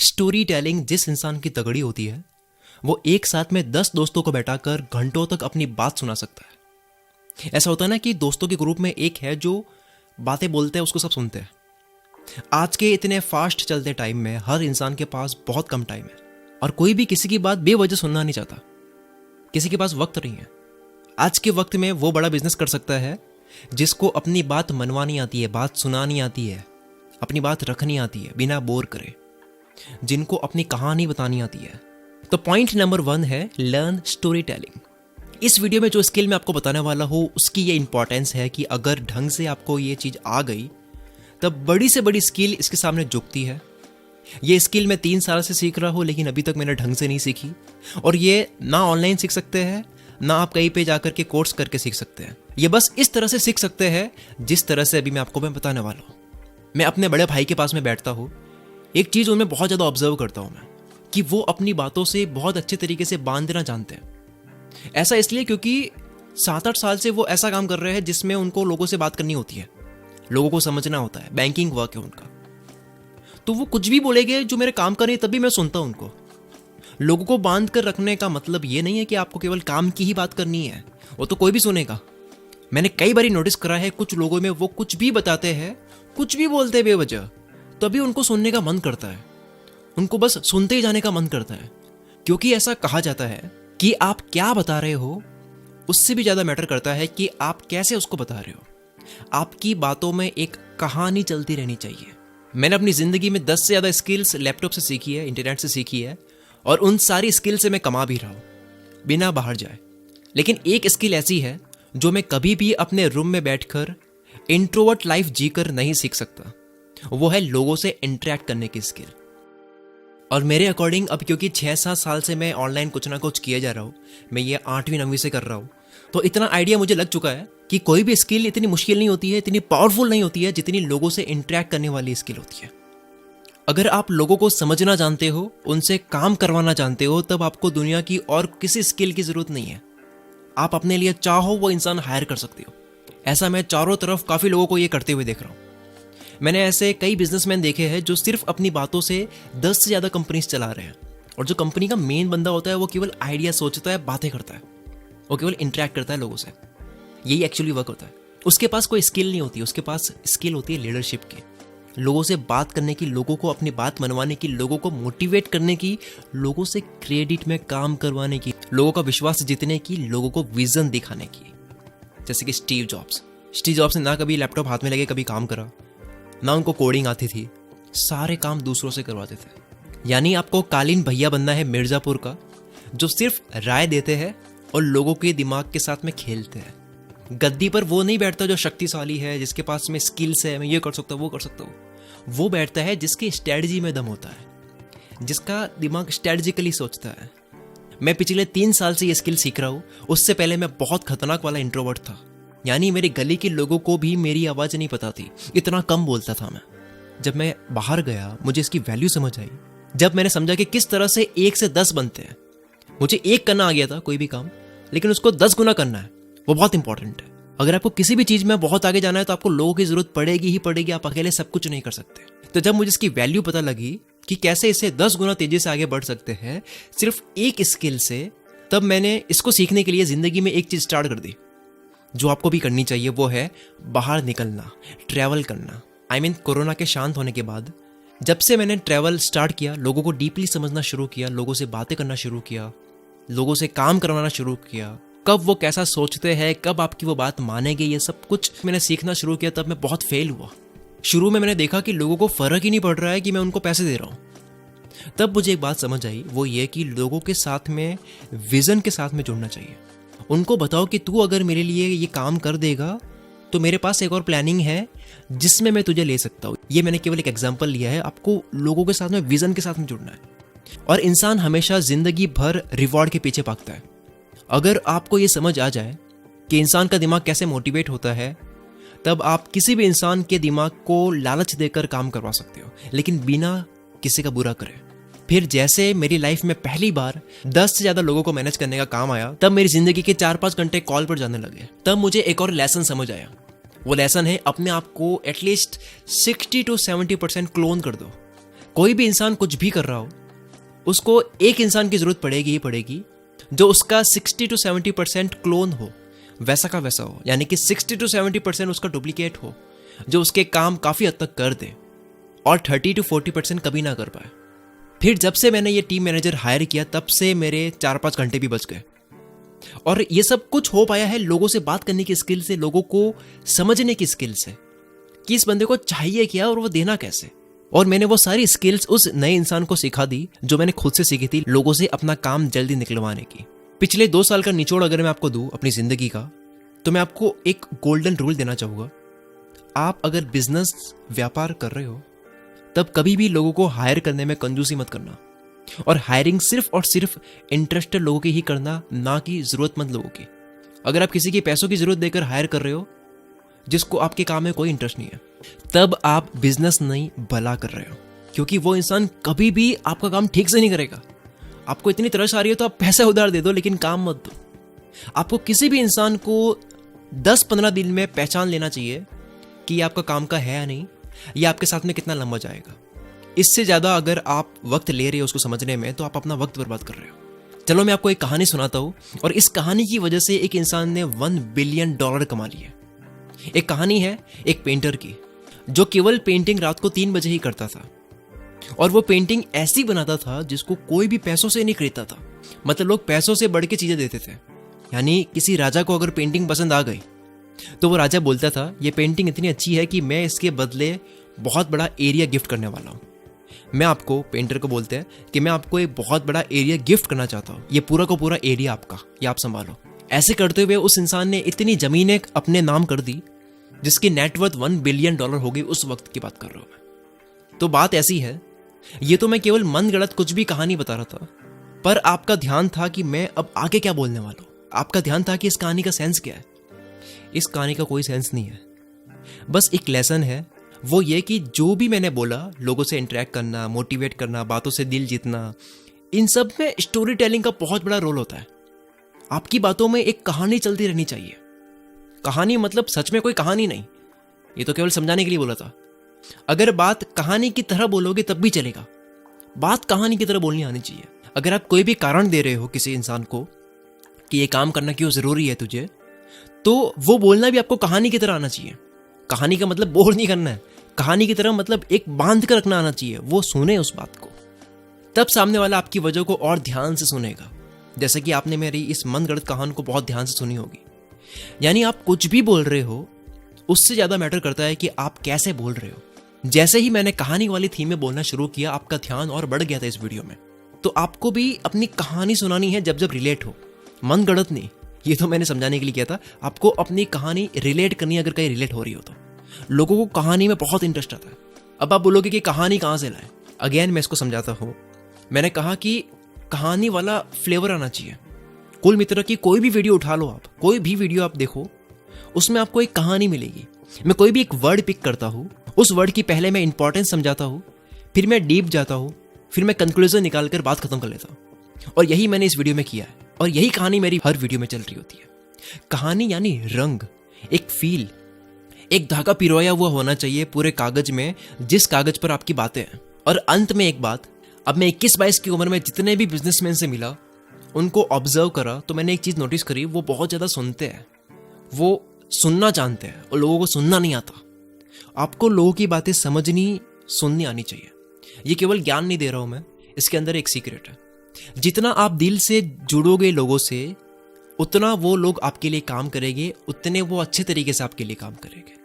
Story telling जिस इंसान की तगड़ी होती है वो एक साथ में 10 दोस्तों को बैठाकर घंटों तक अपनी बात सुना सकता है। ऐसा होता है ना कि दोस्तों के ग्रुप में एक है जो बातें बोलते हैं, उसको सब सुनते हैं। आज के इतने फास्ट चलते टाइम में हर इंसान के पास बहुत कम टाइम है और कोई भी किसी की बात बेवजह सुनना नहीं चाहता। किसी के पास वक्त नहीं है। आज के वक्त में वो बड़ा बिजनेस कर सकता है जिसको अपनी बात मनवानी आती है, बात सुनानी आती है, अपनी बात रखनी आती है बिना बोर करे, जिनको अपनी कहानी बतानी आती है। तो पॉइंट नंबर 1 है लर्न स्टोरी टेलिंग। इस वीडियो में जो स्किल मैं आपको बताने वाला हूँ उसकी ये इंपॉर्टेंस है कि अगर ढंग से आपको ये चीज़ आ गई तब बड़ी से बड़ी स्किल इसके सामने झुकती है। ये स्किल मैं 3 साल से सीख रहा हूँ लेकिन अभी तक मैंने ढंग से नहीं सीखी। और ये ना ऑनलाइन सीख सकते हैं ना आप कहीं पे जाकर के कोर्स करके सीख सकते हैं। ये बस इस तरह से सीख सकते हैं जिस तरह से अभी मैं आपको बताने वाला हूँ। मैं अपने बड़े भाई के पास में बैठता हूँ, एक चीज़ उनमें बहुत ज़्यादा ऑब्जर्व करता हूँ मैं कि वो अपनी बातों से बहुत अच्छे तरीके से बांधना जानते हैं। ऐसा इसलिए क्योंकि 7-8 साल से वो ऐसा काम कर रहे हैं जिसमें उनको लोगों से बात करनी होती है, लोगों को समझना होता है, बैंकिंग वर्क है उनका। तो वो कुछ भी बोलेंगे जो मेरे काम का नहीं तभी मैं सुनता हूं उनको। लोगों को बांध कर रखने का मतलब ये नहीं है कि आपको केवल काम की ही बात करनी है, वो तो कोई भी सुनेगा। मैंने कई बार नोटिस करा है कुछ लोगों में वो कुछ भी बताते हैं, कुछ भी बोलते हैं बेवजह, तभी उनको सुनने का मन करता है, उनको बस सुनते ही जाने का मन करता है। क्योंकि ऐसा कहा जाता है कि आप क्या बता रहे हो उससे भी ज्यादा मैटर करता है कि आप कैसे उसको बता रहे हो। आपकी बातों में एक कहानी चलती रहनी चाहिए। मैंने अपनी जिंदगी में 10 से ज्यादा स्किल्स लैपटॉप से सीखी है, इंटरनेट से सीखी है और उन सारी स्किल से मैं कमा भी रहा हूं बिना बाहर जाए। लेकिन एक स्किल ऐसी है जो मैं कभी भी अपने रूम में बैठकर इंट्रोवर्ट लाइफ जीकर नहीं सीख सकता, वो है लोगों से इंटरेक्ट करने की स्किल। और मेरे अकॉर्डिंग अब क्योंकि 6-7 साल से मैं ऑनलाइन कुछ ना कुछ किए जा रहा हूँ, मैं ये 8वीं-9वीं से कर रहा हूँ, तो इतना आइडिया मुझे लग चुका है कि कोई भी स्किल इतनी मुश्किल नहीं होती है, इतनी पावरफुल नहीं होती है जितनी लोगों से इंटरेक्ट करने वाली स्किल होती है। अगर आप लोगों को समझना जानते हो, उनसे काम करवाना जानते हो, तब आपको दुनिया की और किसी स्किल की जरूरत नहीं है। आप अपने लिए चाहो वो इंसान हायर कर सकते हो। ऐसा मैं चारों तरफ काफी लोगों को ये करते हुए देख रहा हूँ। मैंने ऐसे कई बिजनेसमैन देखे हैं जो सिर्फ अपनी बातों से 10 से ज्यादा कंपनीज चला रहे हैं और जो कंपनी का मेन बंदा होता है वो केवल आइडिया सोचता है, बातें करता है, वो केवल इंटरेक्ट करता है लोगों से। यही एक्चुअली वर्क होता है। उसके पास कोई स्किल नहीं होती, उसके पास स्किल होती है लीडरशिप की, लोगों से बात करने की, लोगों को अपनी बात मनवाने की, लोगों को मोटिवेट करने की, लोगों से क्रेडिट में काम करवाने की, लोगों का विश्वास जीतने की, लोगों को विजन दिखाने की। जैसे कि स्टीव जॉब्स ने ना कभी लैपटॉप हाथ में लगे कभी काम करा, ना उनको कोडिंग आती थी, सारे काम दूसरों से करवाते थे। यानी आपको कालीन भैया बनना है मिर्जापुर का, जो सिर्फ राय देते हैं और लोगों के दिमाग के साथ में खेलते हैं। गद्दी पर वो नहीं बैठता जो शक्तिशाली है, जिसके पास में स्किल्स है, मैं ये कर सकता हूँ वो कर सकता हूँ। वो बैठता है जिसकी स्ट्रेटजी में दम होता है, जिसका दिमाग स्ट्रेटजिकली सोचता है। मैं पिछले 3 साल से ये स्किल सीख रहा हूँ। उससे पहले मैं बहुत खतरनाक वाला इंट्रोवर्ट था, यानी मेरी गली के लोगों को भी मेरी आवाज़ नहीं पता थी, इतना कम बोलता था मैं। जब मैं बाहर गया मुझे इसकी वैल्यू समझ आई, जब मैंने समझा कि किस तरह से 1 से 10 बनते हैं। मुझे 1 करना आ गया था कोई भी काम, लेकिन उसको 10 गुना करना है, वो बहुत इंपॉर्टेंट है। अगर आपको किसी भी चीज़ में बहुत आगे जाना है तो आपको लोगों की जरूरत पड़ेगी ही पड़ेगी, आप अकेले सब कुछ नहीं कर सकते। तो जब मुझे इसकी वैल्यू पता लगी कि कैसे इसे 10 गुना तेजी से आगे बढ़ सकते हैं सिर्फ एक स्किल से, तब मैंने इसको सीखने के लिए जिंदगी में एक चीज़ स्टार्ट कर दी जो आपको भी करनी चाहिए, वो है बाहर निकलना, ट्रैवल करना। कोरोना के शांत होने के बाद जब से मैंने ट्रैवल स्टार्ट किया, लोगों को डीपली समझना शुरू किया, लोगों से बातें करना शुरू किया, लोगों से काम करवाना शुरू किया, कब वो कैसा सोचते हैं, कब आपकी वो बात मानेंगे, ये सब कुछ मैंने सीखना शुरू किया, तब मैं बहुत फेल हुआ। शुरू में मैंने देखा कि लोगों को फर्क ही नहीं पड़ रहा है कि मैं उनको पैसे दे रहा हूँ। तब मुझे एक बात समझ आई, वो ये कि लोगों के साथ में विजन के साथ में जुड़ना चाहिए। उनको बताओ कि तू अगर मेरे लिए ये काम कर देगा तो मेरे पास एक और प्लानिंग है जिसमें मैं तुझे ले सकता हूँ। ये मैंने केवल एक एग्जांपल लिया है। आपको लोगों के साथ में विजन के साथ में जुड़ना है। और इंसान हमेशा जिंदगी भर रिवॉर्ड के पीछे भागता है। अगर आपको ये समझ आ जाए कि इंसान का दिमाग कैसे मोटिवेट होता है, तब आप किसी भी इंसान के दिमाग को लालच देकर काम करवा सकते हो, लेकिन बिना किसी का बुरा करे। फिर जैसे मेरी लाइफ में पहली बार 10 से ज्यादा लोगों को मैनेज करने का काम आया, तब मेरी जिंदगी के 4-5 घंटे कॉल पर जाने लगे। तब मुझे एक और लेसन समझ आया। वो लेसन है अपने आप को एटलीस्ट 60 to 70% क्लोन कर दो, कोई भी इंसान कुछ भी कर रहा हो, उसको एक इंसान की जरूरत पड़ेगी ही पड़ेगी जो उसका 60-70% क्लोन हो, वैसा का वैसा हो, यानी कि 60-70% उसका डुप्लीकेट हो, जो उसके काम काफी हद तक कर दे और 30-40% कभी ना कर पाए। फिर जब से मैंने ये टीम मैनेजर हायर किया तब से मेरे 4-5 घंटे भी बच गए। और ये सब कुछ हो पाया है लोगों से बात करने की स्किल से, लोगों को समझने की स्किल से कि इस बंदे को चाहिए क्या और वो देना कैसे। और मैंने वो सारी स्किल्स उस नए इंसान को सिखा दी जो मैंने खुद से सीखी थी, लोगों से अपना काम जल्दी निकलवाने की। पिछले 2 साल का निचोड़ अगर मैं आपको दूं अपनी जिंदगी का, तो मैं आपको एक गोल्डन रूल देना चाहूंगा। आप अगर बिजनेस व्यापार कर रहे हो तब कभी भी लोगों को हायर करने में कंजूसी मत करना, और हायरिंग सिर्फ और सिर्फ इंटरेस्टेड लोगों की ही करना, ना कि जरूरतमंद लोगों की। अगर आप किसी के पैसों की जरूरत देकर हायर कर रहे हो जिसको आपके काम में कोई इंटरेस्ट नहीं है, तब आप बिजनेस नहीं भला कर रहे हो, क्योंकि वो इंसान कभी भी आपका काम ठीक से नहीं करेगा। आपको इतनी तरस आ रही है तो आप पैसे उधार दे दो, लेकिन काम मत दो। आपको किसी भी इंसान को 10-15 दिन में पहचान लेना चाहिए कि ये आपका काम का है या नहीं, या आपके साथ में कितना लंबा जाएगा। इससे ज्यादा अगर आप वक्त ले रहे हो उसको समझने में, तो आप अपना वक्त बर्बाद कर रहे हो। चलो मैं आपको एक कहानी सुनाता हूं, और इस कहानी की वजह से एक इंसान ने $1 बिलियन कमा लिए। एक कहानी है एक पेंटर की जो केवल पेंटिंग रात को 3 बजे ही करता था, और वो पेंटिंग ऐसी बनाता था जिसको कोई भी पैसों से नहीं खरीदता था। मतलब लोग पैसों से बढ़ के चीजें देते थे। यानी किसी राजा को अगर पेंटिंग पसंद आ गई तो वो राजा बोलता था ये पेंटिंग इतनी अच्छी है कि मैं इसके बदले बहुत बड़ा एरिया गिफ्ट करने वाला हूं। मैं आपको, पेंटर को बोलते हैं कि मैं आपको एक बहुत बड़ा एरिया गिफ्ट करना चाहता हूं, ये पूरा का पूरा एरिया आपका, ये आप संभालो। ऐसे करते हुए उस इंसान ने इतनी जमीनें अपने नाम कर दी जिसकी नेटवर्थ $1 बिलियन हो गई। उस वक्त की बात कर रहा हूं मैं। तो बात ऐसी है, ये तो मैं केवल मन गढ़ंत कुछ भी कहानी बता रहा था, पर आपका ध्यान था कि मैं अब आगे क्या बोलने वाला हूं। आपका ध्यान था कि इस कहानी का सेंस क्या है। इस कहानी का कोई सेंस नहीं है, बस एक लेसन है। वो ये कि जो भी मैंने बोला, लोगों से इंटरेक्ट करना, मोटिवेट करना, बातों से दिल जीतना, इन सब में स्टोरी टेलिंग का बहुत बड़ा रोल होता है। आपकी बातों में एक कहानी चलती रहनी चाहिए। कहानी मतलब सच में कोई कहानी नहीं, ये तो केवल समझाने के लिए बोला था। अगर बात कहानी की तरह बोलोगे तब भी चलेगा, बात कहानी की तरह बोलनी आनी चाहिए। अगर आप कोई भी कारण दे रहे हो किसी इंसान को कि ये काम करना क्यों जरूरी है तुझे, तो वो बोलना भी आपको कहानी की तरह आना चाहिए। कहानी का मतलब बोर नहीं करना है, कहानी की तरह मतलब एक बांध कर रखना आना चाहिए। वो सुने उस बात को, तब सामने वाला आपकी वजह को और ध्यान से सुनेगा। जैसे कि आपने मेरी इस मनगढ़ंत कहानी को बहुत ध्यान से सुनी होगी। यानी आप कुछ भी बोल रहे हो, उससे ज्यादा मैटर करता है कि आप कैसे बोल रहे हो। जैसे ही मैंने कहानी वाली थीम में बोलना शुरू किया, आपका ध्यान और बढ़ गया था इस वीडियो में। तो आपको भी अपनी कहानी सुनानी है जब जब रिलेट हो, मनगढ़ंत नहीं। ये तो मैंने समझाने के लिए किया था। आपको अपनी कहानी रिलेट करनी है, अगर कहीं रिलेट हो रही हो तो। लोगों को कहानी में बहुत इंटरेस्ट आता है। अब आप बोलोगे कि कहानी कहां से लाए। अगेन मैं इसको समझाता हूं। मैंने कहा कि कहानी वाला फ्लेवर आना चाहिए। कुल मित्र की कोई भी वीडियो उठा लो, आप कोई भी वीडियो आप देखो, उसमें आपको एक कहानी मिलेगी। मैं कोई भी एक वर्ड पिक करता हूं, उस वर्ड की पहले मैं इंपॉर्टेंस समझाता हूं, फिर मैं डीप जाता हूं, फिर मैं कंक्लूजन निकालकर बात खत्म कर लेता हूं। और यही मैंने इस वीडियो में किया है, और यही कहानी मेरी हर वीडियो में चल रही होती है। कहानी यानी रंग, एक फील, एक धागा पिरोया हुआ होना चाहिए पूरे कागज में, जिस कागज पर आपकी बातें हैं। और अंत में एक बात, अब मैं 21-22 की उम्र में जितने भी बिजनेसमैन से मिला, उनको ऑब्जर्व करा, तो मैंने एक चीज नोटिस करी, वो बहुत ज्यादा सुनते हैं, वो सुनना जानते हैं, और लोगों को सुनना नहीं आता। आपको लोगों की बातें समझनी, सुननी आनी चाहिए। ये केवल ज्ञान नहीं दे रहा हूं मैं, इसके अंदर एक सीक्रेट है। जितना आप दिल से जुड़ोगे लोगों से, उतना वो लोग आपके लिए काम करेंगे, उतने वो अच्छे तरीके से आपके लिए काम करेंगे।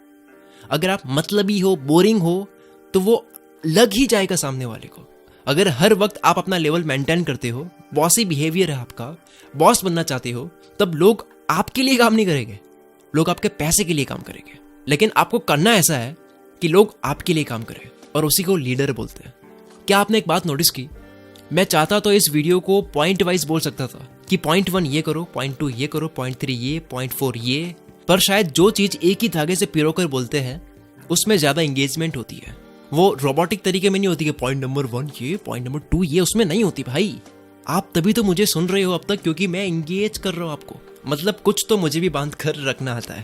अगर आप मतलबी हो, बोरिंग हो, तो वो लग ही जाएगा सामने वाले को। अगर हर वक्त आप अपना लेवल मेंटेन करते हो, बॉसी बिहेवियर है आपका, बॉस बनना चाहते हो, तब लोग आपके लिए काम नहीं करेंगे, लोग आपके पैसे के लिए काम करेंगे। लेकिन आपको करना ऐसा है कि लोग आपके लिए काम करें, और उसी को लीडर बोलते हैं। क्या आपने एक बात नोटिस की? मैं चाहता तो इस वीडियो को पॉइंट वाइज बोल सकता था कि पॉइंट 1 ये करो, पॉइंट 2 ये करो, पॉइंट 3 ये, पॉइंट 4 ये, पर शायद जो चीज एक ही धागे से पिरोकर बोलते हैं उसमें ज्यादा एंगेजमेंट होती है। वो रोबोटिक तरीके में नहीं होती कि पॉइंट नंबर 1 ये, पॉइंट नंबर 2 ये, उसमें नहीं होती भाई। आप तभी तो मुझे सुन रहे हो अब तक, क्योंकि मैं एंगेज कर रहा हूं आपको। मतलब कुछ तो मुझे भी बांध कर रखना आता है।